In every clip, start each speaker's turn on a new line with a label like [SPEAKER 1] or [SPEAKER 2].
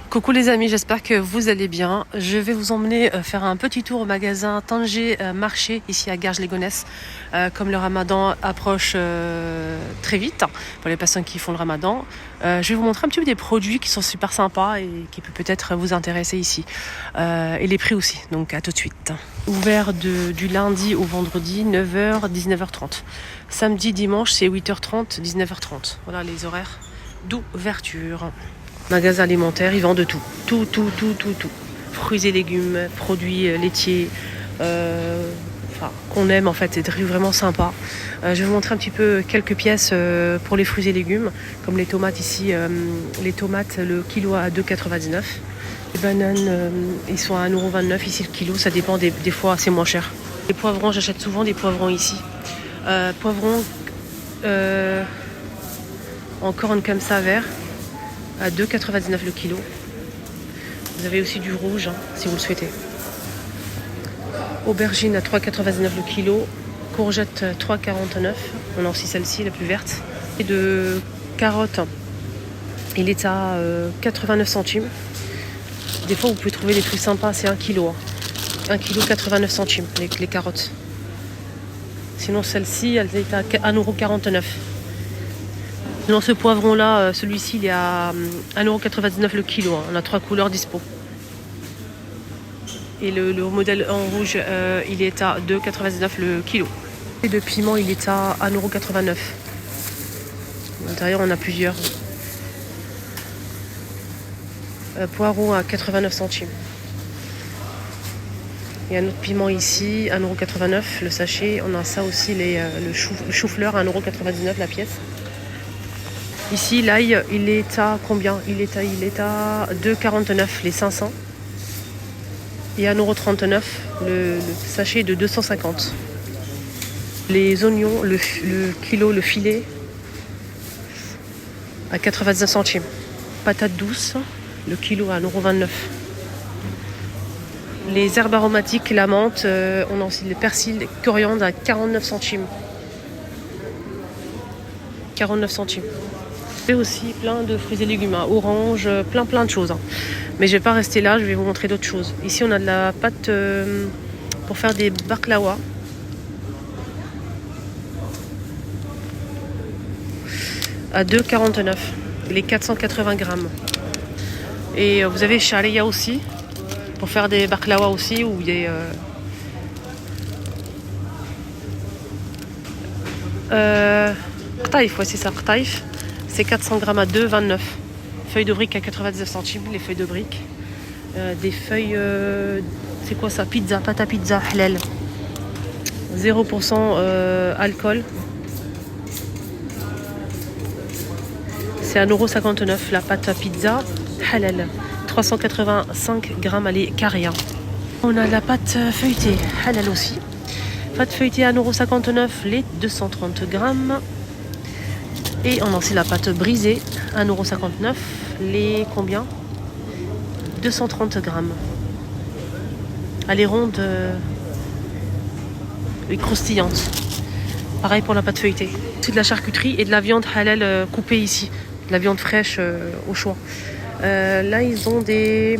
[SPEAKER 1] Coucou les amis, j'espère que vous allez bien. Je vais vous emmener faire un petit tour au magasin Tanger Marché ici à Garges-les-Gonesse. Comme le ramadan approche très vite pour les personnes qui font le ramadan, je vais vous montrer un petit peu des produits qui sont super sympas et qui peut peut-être vous intéresser ici. Et les prix aussi, donc à tout de suite. Ouvert du lundi au vendredi, 9h, 19h30. Samedi, dimanche, c'est 8h30, 19h30. Voilà les horaires d'ouverture. Magasin alimentaire, ils vendent de tout. Tout. Fruits et légumes, produits laitiers, qu'on aime en fait, c'est vraiment sympa. Je vais vous montrer un petit peu quelques pièces pour les fruits et légumes, comme les tomates ici. Les tomates, le kilo à 2,99 €. Les bananes, ils sont à 1,29 € ici le kilo, ça dépend des fois, c'est moins cher. Les poivrons, j'achète souvent des poivrons ici. Poivrons en corne comme ça, vert, à 2,99 € le kilo. Vous avez aussi du rouge, si vous le souhaitez. Aubergine à 3,99 € le kilo. Courgette 3,49 €. On a aussi celle-ci, la plus verte. Et de carottes, il est à 89 centimes. Des fois, vous pouvez trouver des trucs sympas, c'est 1 kilo. 1 kilo 89 centimes, les carottes. Sinon, celle-ci, elle est à 1,49 €. Dans ce poivron-là, celui-ci, il est à 1,99 € le kilo. On a 3 couleurs dispo. Et le modèle en rouge, il est à 2,99 € le kilo. Et de piment, il est à 1,89 €. À l'intérieur, on a plusieurs. Poireau à 89 centimes. Il y a un autre piment ici, 1,89 € le sachet. On a ça aussi, le chou-fleur, 1,99 € la pièce. Ici, l'ail, il est à combien? Il est à 2,49 € les 500. Et 1,39 € le sachet de 250. Les oignons, le kilo, le filet, à 99 centimes. Patates douces, le kilo à 1,29 €. Les herbes aromatiques, la menthe, on a aussi le persil, coriandre à 49 centimes. 49 centimes. Et aussi plein de fruits et légumes, orange, plein de choses. Mais je vais pas rester là, je vais vous montrer d'autres choses. Ici, on a de la pâte pour faire des baklawa. À 2,49 €, les 480 grammes. Et vous avez Sharia aussi, pour faire des baklawa aussi, ou des... Qtaif, ouais, c'est ça, Qtaif. C'est 400 grammes à 2,29 €. Feuilles de briques à 99 centimes, les feuilles de briques. Des feuilles... c'est quoi ça? Pizza, pâte à pizza, halal. 0% alcool. C'est à 1,59 € la pâte à pizza, halal. 385 grammes, elle est carrée. On a la pâte feuilletée, halal aussi. Pâte feuilletée à 1,59 € les 230 grammes. Et on a aussi la pâte brisée, 1,59 €, les combien? 230 grammes. Elle est ronde et croustillante. Pareil pour la pâte feuilletée. C'est de la charcuterie et de la viande halal coupée ici. De la viande fraîche au choix. Là, ils ont des...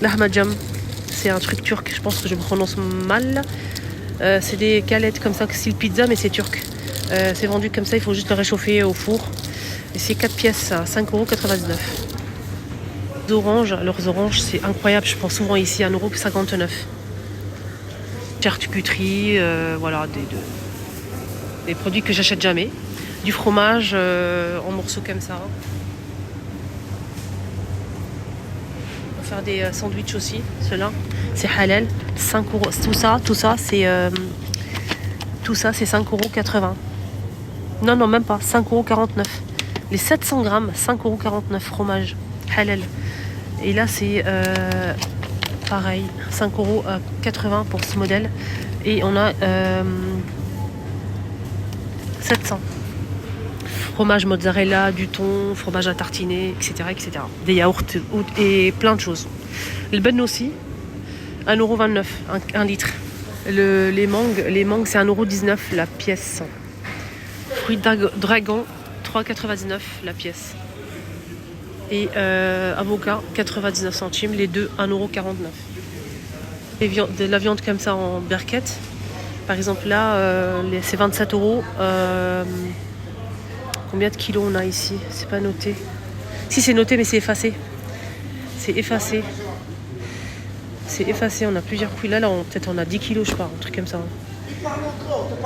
[SPEAKER 1] Lahmacun. C'est un truc turc, je pense que je me prononce mal. C'est des galettes comme ça, style pizza, mais c'est turc. C'est vendu comme ça, il faut juste le réchauffer au four. Et c'est 4 pièces à 5,99 €. Leurs oranges, c'est incroyable. Je prends souvent ici 1,59 €. Charcuterie, voilà, des produits que j'achète jamais. Du fromage en morceaux comme ça. On va faire des sandwichs aussi. Ceux-là, c'est halal. 5 €. Tout ça, c'est 5,80 €. Non, même pas. 5,49 €. Les 700 grammes, 5,49 € fromage halal. Et là, c'est pareil, 5,80 € pour ce modèle. Et on a 700. Fromage mozzarella, du thon, fromage à tartiner, etc. Des yaourts et plein de choses. Le ben aussi, 1,29 €, 1 litre. Les mangues, c'est 1,19 € la pièce. Fruits de dragon, 3,99 € la pièce. et avocat 99 centimes, les deux 1,49 €. De la viande comme ça en berquette, par exemple là c'est 27 €. Combien de kilos on a ici? C'est pas noté. Si, c'est noté, mais c'est effacé. C'est effacé. C'est effacé, on a plusieurs prix. Là peut-être on a 10 kilos, je sais pas, un truc comme ça.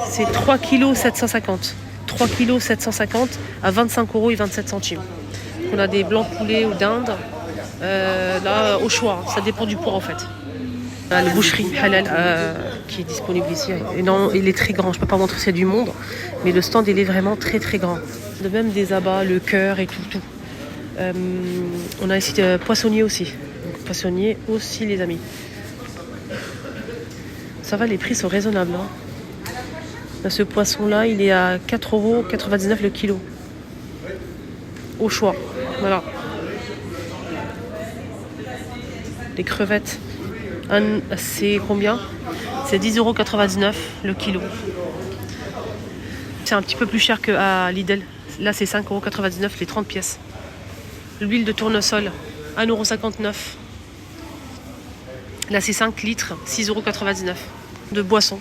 [SPEAKER 1] C'est 3 kilos 750. 3 kilos 750 à 25 € et 27 centimes. Donc on a des blancs de poulet ou d'Inde. Là, au choix, ça dépend du poids en fait. La boucherie halal qui est disponible ici. Et non, il est très grand, je peux pas montrer, c'est du monde, mais le stand il est vraiment très très grand. De même des abats, le cœur et tout. On a ici poissonnier aussi. Donc, poissonnier aussi les amis. Ça va, les prix sont raisonnables. Hein. Là, ce poisson là il est à 4,99 € le kilo. Au choix. Voilà. Les crevettes. C'est combien? C'est 10,99 € le kilo. C'est un petit peu plus cher qu'à Lidl. Là, c'est 5,99 € les 30 pièces. L'huile de tournesol, 1,59 €. Là, c'est 5 litres, 6,99 € de boisson.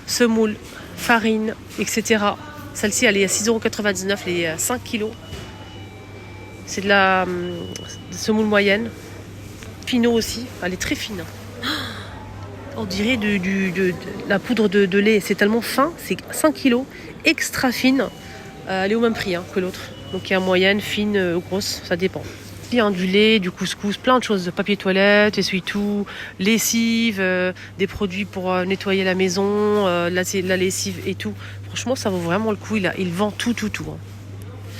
[SPEAKER 1] Semoule, farine, etc. Celle-ci, elle est à 6,99 € les 5 kilos. C'est de la semoule moyenne. Pinot aussi, elle est très fine. On dirait de la poudre de lait, c'est tellement fin, c'est 5 kilos, extra fine. Elle est au même prix que l'autre. Donc il y a moyenne, fine ou grosse, ça dépend. Il y a du lait, du couscous, plein de choses, papier toilette, essuie-tout, lessive, des produits pour nettoyer la maison, la lessive et tout. Franchement, ça vaut vraiment le coup, il vend tout. Hein.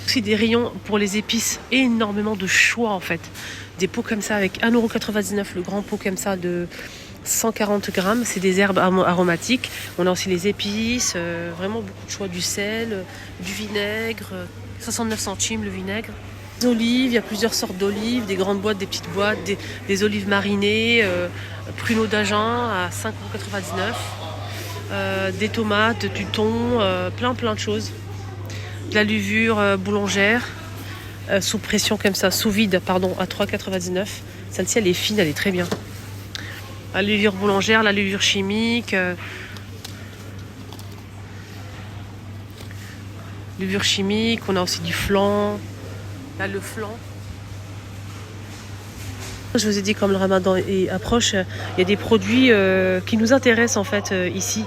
[SPEAKER 1] Aussi des rayons pour les épices, énormément de choix en fait. Des pots comme ça avec 1,99 €, le grand pot comme ça de 140 grammes, c'est des herbes aromatiques. On a aussi les épices, vraiment beaucoup de choix, du sel, du vinaigre, 69 centimes le vinaigre. Des olives, il y a plusieurs sortes d'olives, des grandes boîtes, des petites boîtes, des olives marinées, pruneaux d'Agen à 5,99 €, des tomates, du thon, plein de choses. De la levure boulangère, sous pression comme ça, sous vide, pardon, à 3,99 €. Celle-ci, elle est fine, elle est très bien. La levure boulangère, la levure chimique. Levure chimique, on a aussi du flan. Là, le flan. Je vous ai dit, comme le ramadan approche, il y a des produits qui nous intéressent en fait ici,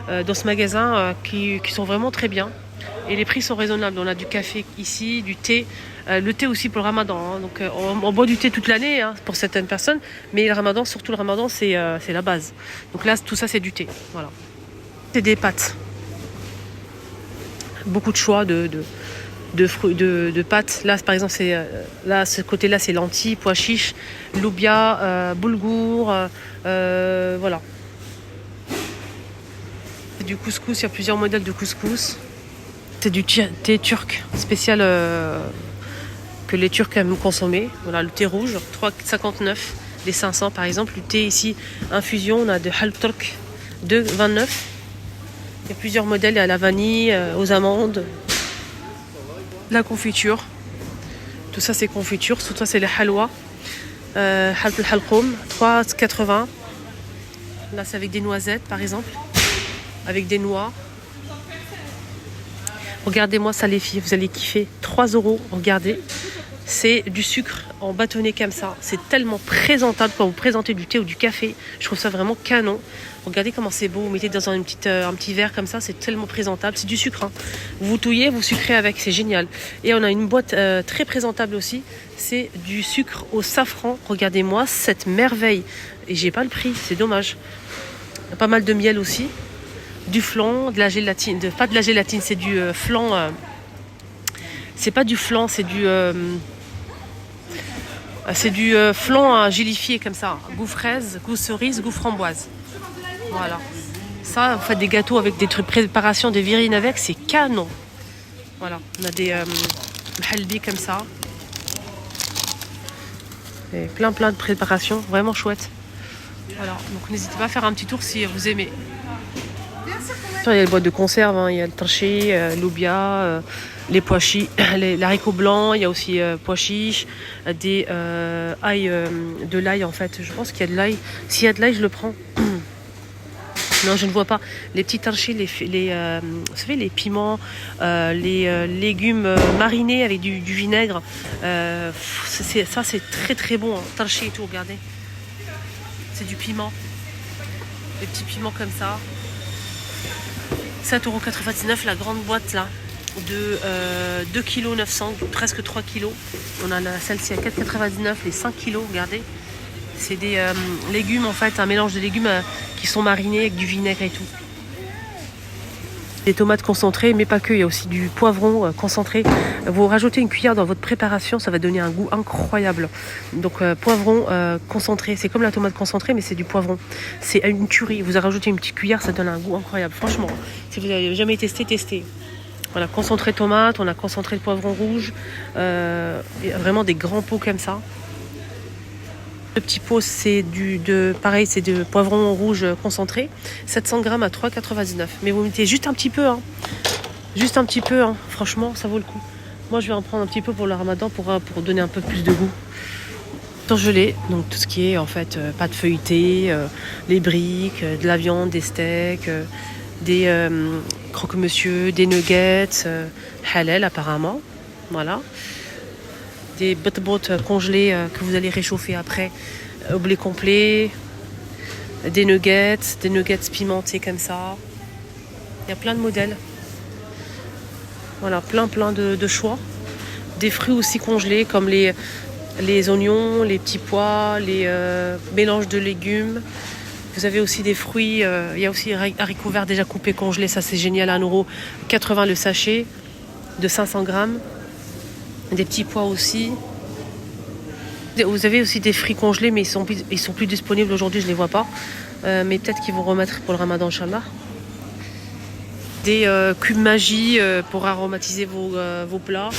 [SPEAKER 1] dans ce magasin, qui sont vraiment très bien. Et les prix sont raisonnables. On a du café ici, du thé. Le thé aussi pour le ramadan. Hein. Donc on boit du thé toute l'année pour certaines personnes. Mais le ramadan, surtout le ramadan, c'est la base. Donc là, tout ça, c'est du thé. Voilà. C'est des pâtes. Beaucoup de choix de fruits, de pâtes. Là, par exemple, ce côté-là, c'est lentilles, pois chiches, loubia, boulgour. Voilà. Du couscous, il y a plusieurs modèles de couscous. C'est du thé turc spécial que les Turcs aiment consommer. Voilà, le thé rouge, 3,59 €, les 500 par exemple. Le thé ici, infusion, on a de halb turc, 2,29 €. Il y a plusieurs modèles, à la vanille, aux amandes. La confiture. Tout ça, c'est confiture. Tout ça, c'est les halwa. Halb al-halqoum, 3,80 €. Là, c'est avec des noisettes, par exemple. Avec des noix. Regardez-moi ça les filles, vous allez kiffer. 3 €, regardez. C'est du sucre en bâtonnet comme ça. C'est tellement présentable quand vous présentez du thé ou du café. Je trouve ça vraiment canon. Regardez comment c'est beau. Vous mettez dans un petit verre comme ça. C'est tellement présentable. C'est du sucre. Hein. Vous touillez, vous sucrez avec. C'est génial. Et on a une boîte très présentable aussi. C'est du sucre au safran. Regardez-moi cette merveille. Et j'ai pas le prix. C'est dommage. Il y a pas mal de miel aussi. Du flan, de la gélatine, pas de la gélatine, c'est du flan. C'est pas du flan, c'est du flan gélifié comme ça. Goût fraise, goût cerise, goût framboise. Voilà. Ça, vous faites des gâteaux avec des trucs préparation, des virines avec, c'est canon. Voilà, on a des halbi comme ça. Et plein de préparations, vraiment chouette. Voilà, donc n'hésitez pas à faire un petit tour si vous aimez. Il y a les boîtes de conserve, il y a le tarché, loubia, les pois chiches, les haricots blancs, il y a aussi pois chiches, des ail, de l'ail en fait. Je pense qu'il y a de l'ail. S'il y a de l'ail, je le prends. Non, je ne vois pas. Les petits tarchis, vous savez, les piments, les légumes marinés avec du vinaigre. Ça, c'est très très bon. Hein. Tarchi et tout, regardez. C'est du piment. Des petits piments comme ça. 7,99 € la grande boîte là. De 2,9 kg, presque 3 kg. On a celle-ci à 4,99 €, les 5 kg, regardez. C'est des légumes en fait, un mélange de légumes qui sont marinés avec du vinaigre et tout. Des tomates concentrées, mais pas que, il y a aussi du poivron concentré. Vous rajoutez une cuillère dans votre préparation, ça va donner un goût incroyable. Donc poivron concentré, c'est comme la tomate concentrée, mais c'est du poivron. C'est une tuerie, vous rajoutez une petite cuillère, ça donne un goût incroyable. Franchement, si vous n'avez jamais testé, testez. Voilà, concentré de tomate, on a concentré de poivron rouge, vraiment des grands pots comme ça. Le petit pot, c'est pareil, c'est de poivron rouge concentré, 700 g à 3,99 €. Mais vous mettez juste un petit peu, hein. Juste un petit peu, hein. Franchement, ça vaut le coup. Moi, je vais en prendre un petit peu pour le ramadan pour donner un peu plus de goût. Surgelé, donc tout ce qui est en fait pâte feuilletée, les briques, de la viande, des steaks, des croque-monsieur, des nuggets, halal apparemment. Voilà. Des bot congelés que vous allez réchauffer après au blé complet, des nuggets pimentés comme ça. Il y a plein de modèles. Voilà, plein de choix. Des fruits aussi congelés comme les oignons, les petits pois, les mélanges de légumes. Vous avez aussi des fruits, il y a aussi haricots verts déjà coupés congelés, ça c'est génial, à 1,80 € le sachet de 500 g. Des petits pois aussi. Vous avez aussi des fruits congelés, mais ils sont plus disponibles aujourd'hui, je ne les vois pas. Mais peut-être qu'ils vont remettre pour le ramadan, Inch'Allah. Des cubes magie pour aromatiser vos plats.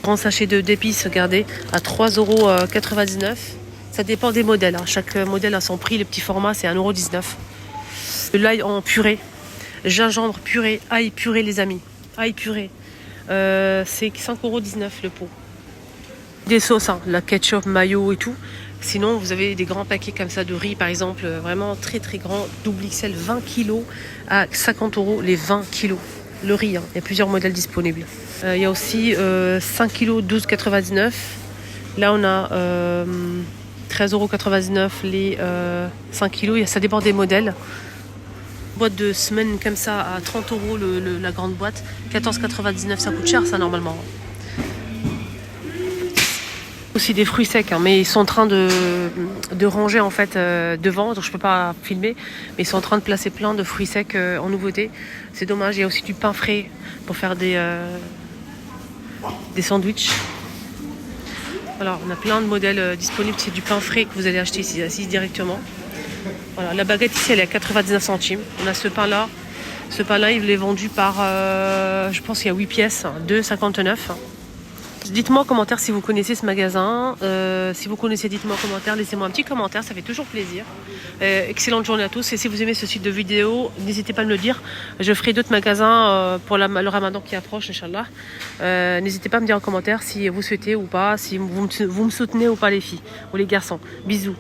[SPEAKER 1] Grand sachet d'épices, regardez, à 3,99 €. Ça dépend des modèles. Hein. Chaque modèle a son prix. Le petit format, c'est 1,19 €. De l'ail en purée. Gingembre purée. Ail purée, les amis. Ail purée. C'est 5,19 € le pot. Des sauces, hein, la ketchup, mayo et tout. Sinon, vous avez des grands paquets comme ça de riz, par exemple, vraiment très très grand, double XL, 20 kg à 50 € les 20 kg. Le riz, hein, il y a plusieurs modèles disponibles. Il y a aussi 5 kg, 12,99 €. Là, on a 13,99 € les 5 kg. Ça dépend des modèles. Boîte de semaine comme ça à 30 € la grande boîte, 14,99 €, ça coûte cher ça normalement. Aussi des fruits secs, hein, mais ils sont en train de ranger en fait devant, donc je peux pas filmer, mais ils sont en train de placer plein de fruits secs en nouveauté. C'est dommage. Il y a aussi du pain frais pour faire des sandwichs. Voilà, on a plein de modèles disponibles. C'est du pain frais que vous allez acheter ici directement. Voilà, la baguette ici elle est à 99 centimes. On a ce pain là. Ce pain là il est vendu par je pense qu'il y a 8 pièces, 2,59 €. Dites-moi en commentaire si vous connaissez ce magasin. Si vous connaissez, dites-moi en commentaire. Laissez-moi un petit commentaire, ça fait toujours plaisir. Excellente journée à tous. Et si vous aimez ce type de vidéo, n'hésitez pas à me le dire. Je ferai d'autres magasins pour le ramadan qui approche, Inch'Allah. N'hésitez pas à me dire en commentaire si vous souhaitez ou pas, si vous me soutenez ou pas les filles ou les garçons. Bisous.